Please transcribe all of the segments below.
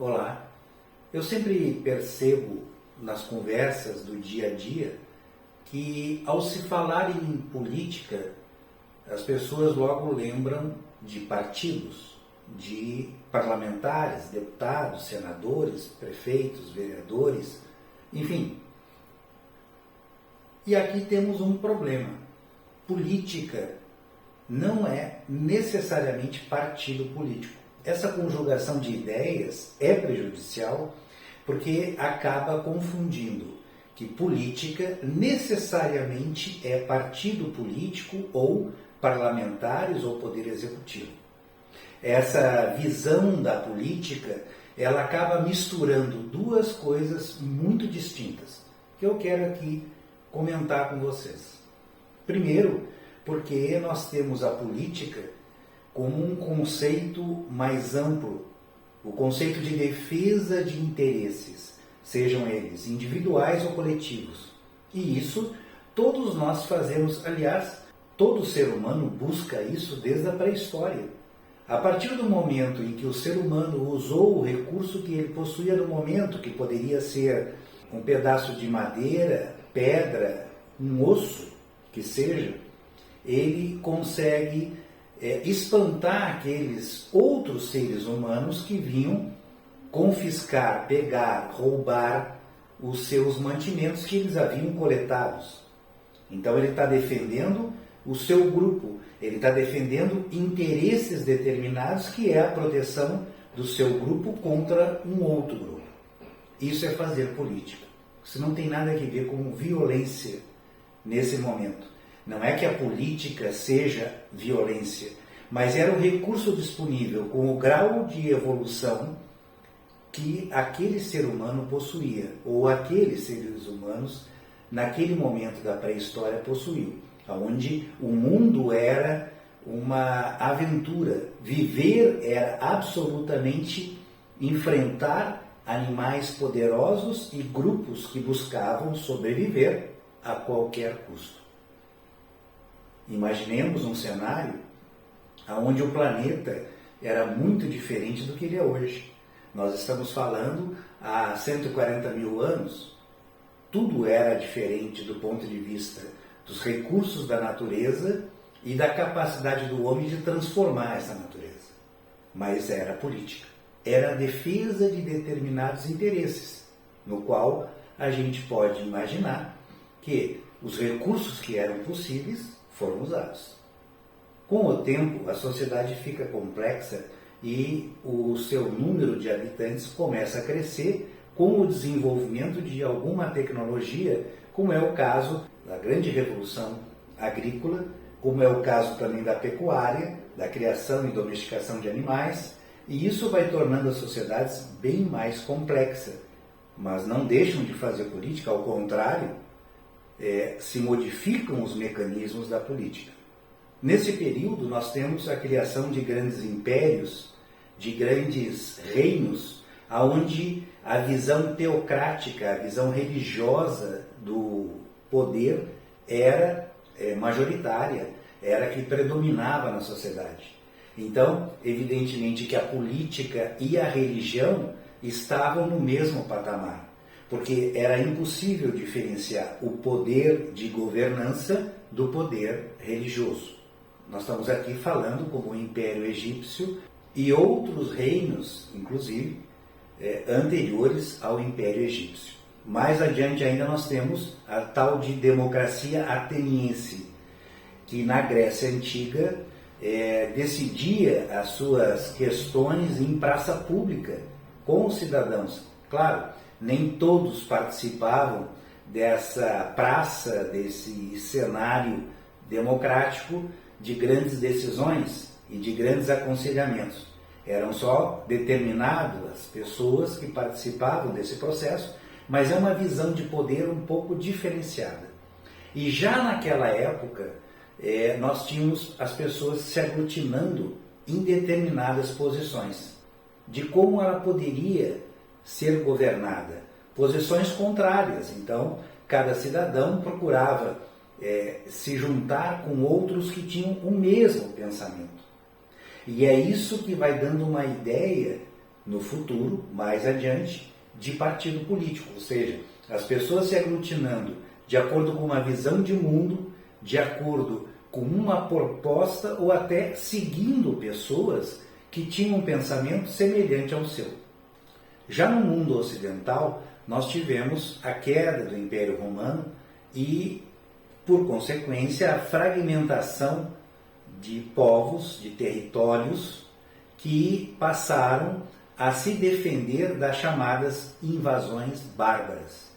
Olá, eu sempre percebo nas conversas do dia a dia que ao se falar em política, as pessoas logo lembram de partidos, de parlamentares, deputados, senadores, prefeitos, vereadores, enfim. E aqui temos um problema. Política não é necessariamente partido político. Essa conjugação de ideias é prejudicial porque acaba confundindo que política necessariamente é partido político ou parlamentares ou poder executivo. Essa visão da política, ela acaba misturando duas coisas muito distintas, que eu quero aqui comentar com vocês. Primeiro, porque nós temos a política como um conceito mais amplo, o conceito de defesa de interesses, sejam eles individuais ou coletivos. E isso todos nós fazemos, aliás, todo ser humano busca isso desde a pré-história. A partir do momento em que o ser humano usou o recurso que ele possuía no momento, que poderia ser um pedaço de madeira, pedra, um osso, que seja, ele consegue espantar aqueles outros seres humanos que vinham confiscar, pegar, roubar os seus mantimentos que eles haviam coletados. Então ele está defendendo o seu grupo, ele está defendendo interesses determinados, que é a proteção do seu grupo contra um outro grupo. Isso é fazer política. Isso não tem nada a ver com violência nesse momento. Não é que a política seja violência, mas era o recurso disponível com o grau de evolução que aquele ser humano possuía, ou aqueles seres humanos, naquele momento da pré-história, possuíam, onde o mundo era uma aventura, viver era absolutamente enfrentar animais poderosos e grupos que buscavam sobreviver a qualquer custo. Imaginemos um cenário onde o planeta era muito diferente do que ele é hoje. Nós estamos falando há 140 mil anos, tudo era diferente do ponto de vista dos recursos da natureza e da capacidade do homem de transformar essa natureza. Mas era política, era a defesa de determinados interesses, no qual a gente pode imaginar que os recursos que eram possíveis foram usados. Com o tempo, a sociedade fica complexa e o seu número de habitantes começa a crescer com o desenvolvimento de alguma tecnologia, como é o caso da grande revolução agrícola, como é o caso também da pecuária, da criação e domesticação de animais, e isso vai tornando as sociedades bem mais complexas, mas não deixam de fazer política, ao contrário, se modificam os mecanismos da política. Nesse período, nós temos a criação de grandes impérios, de grandes reinos, onde a visão teocrática, a visão religiosa do poder era majoritária, era a que predominava na sociedade. Então, evidentemente que a política e a religião estavam no mesmo patamar, porque era impossível diferenciar o poder de governança do poder religioso. Nós estamos aqui falando como o Império Egípcio e outros reinos, inclusive, anteriores ao Império Egípcio. Mais adiante ainda nós temos a tal de democracia ateniense, que na Grécia Antiga decidia as suas questões em praça pública com os cidadãos. Claro, nem todos participavam dessa praça, desse cenário democrático de grandes decisões e de grandes aconselhamentos. Eram só determinadas pessoas que participavam desse processo, mas é uma visão de poder um pouco diferenciada. E já naquela época, nós tínhamos as pessoas se aglutinando em determinadas posições, de como ela poderia ser governada. Posições contrárias. Então, cada cidadão procurava se juntar com outros que tinham o mesmo pensamento. E é isso que vai dando uma ideia no futuro, mais adiante, de partido político, ou seja, as pessoas se aglutinando de acordo com uma visão de mundo, de acordo com uma proposta ou até seguindo pessoas que tinham um pensamento semelhante ao seu. Já no mundo ocidental, nós tivemos a queda do Império Romano e, por consequência, a fragmentação de povos, de territórios que passaram a se defender das chamadas invasões bárbaras.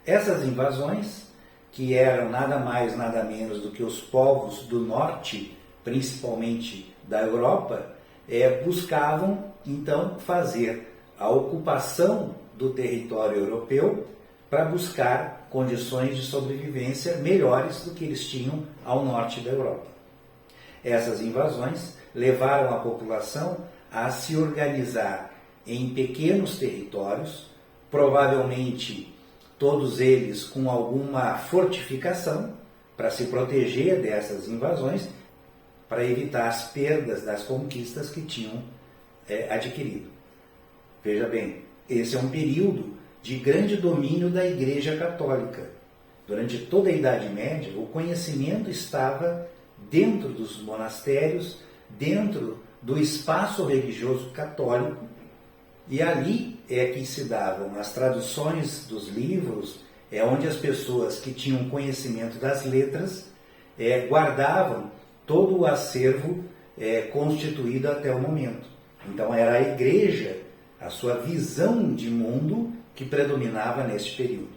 Essas invasões, que eram nada mais, nada menos do que os povos do norte, principalmente da Europa, buscavam então fazer a ocupação do território europeu para buscar condições de sobrevivência melhores do que eles tinham ao norte da Europa. Essas invasões levaram a população a se organizar em pequenos territórios, provavelmente todos eles com alguma fortificação para se proteger dessas invasões, para evitar as perdas das conquistas que tinham adquirido. Veja bem, esse é um período de grande domínio da Igreja Católica. Durante toda a Idade Média, o conhecimento estava dentro dos monastérios, dentro do espaço religioso católico, e ali é que se davam as traduções dos livros, onde as pessoas que tinham conhecimento das letras guardavam todo o acervo constituído até o momento. Então era a Igreja, a sua visão de mundo, que predominava neste período.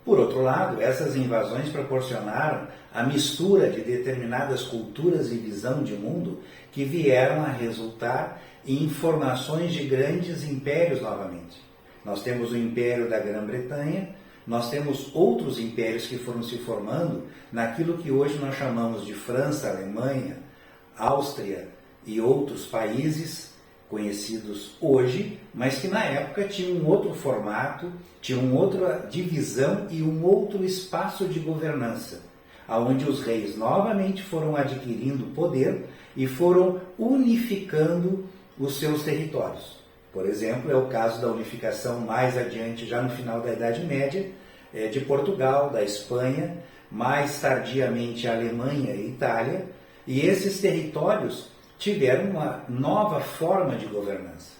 Por outro lado, essas invasões proporcionaram a mistura de determinadas culturas e visão de mundo que vieram a resultar em formações de grandes impérios novamente. Nós temos o Império da Grã-Bretanha, nós temos outros impérios que foram se formando naquilo que hoje nós chamamos de França, Alemanha, Áustria e outros países conhecidos hoje, mas que na época tinham um outro formato, tinham uma outra divisão e um outro espaço de governança, onde os reis novamente foram adquirindo poder e foram unificando os seus territórios. Por exemplo, é o caso da unificação mais adiante, já no final da Idade Média, de Portugal, da Espanha, mais tardiamente a Alemanha e Itália, e esses territórios tiveram uma nova forma de governança.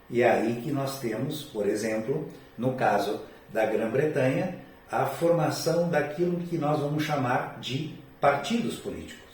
E é aí que nós temos, por exemplo, no caso da Grã-Bretanha, a formação daquilo que nós vamos chamar de partidos políticos.